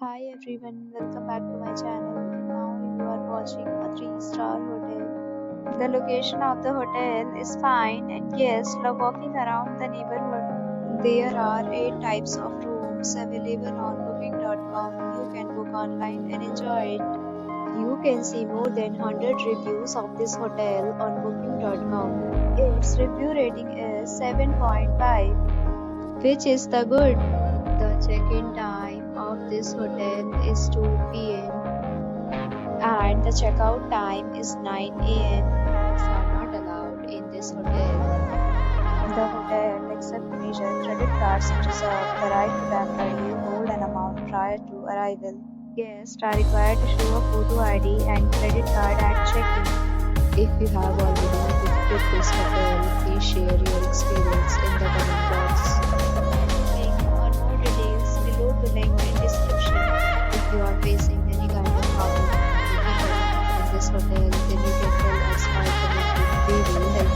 Hi everyone, welcome back to my channel. And now you are watching a 3-star hotel. The location of the hotel is fine and guests love walking around the neighborhood. There are 8 types of rooms available on booking.com. You can book online and enjoy it. You can see more than 100 reviews of this hotel on booking.com. Its review rating is 7.5, which is the good. The check-in time of this hotel is 2 p.m. and the checkout time is 9 a.m. Pets are not allowed in this hotel. The hotel accepts major credit cards and reserves the right to temporarily hold an amount prior to arrival. Guests are required to show a photo ID and credit card at check-in. If you have already visited this hotel, please share your experience in the comment box. The link in description. If you are facing any kind of problem in this hotel, then you can tell us by commenting. We will help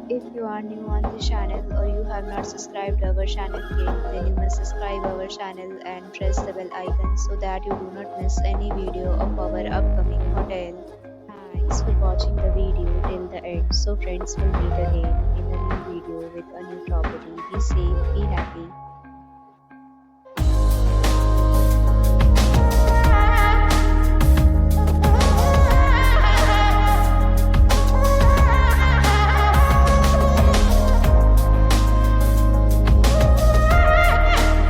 you. If you are new on the channel or you have not subscribed our channel yet, then you must subscribe our channel and press the bell icon so that you do not miss any video of our upcoming hotel. Thanks for watching the video till the end. So friends, will meet again in a new video with a new property. Be safe, be happy.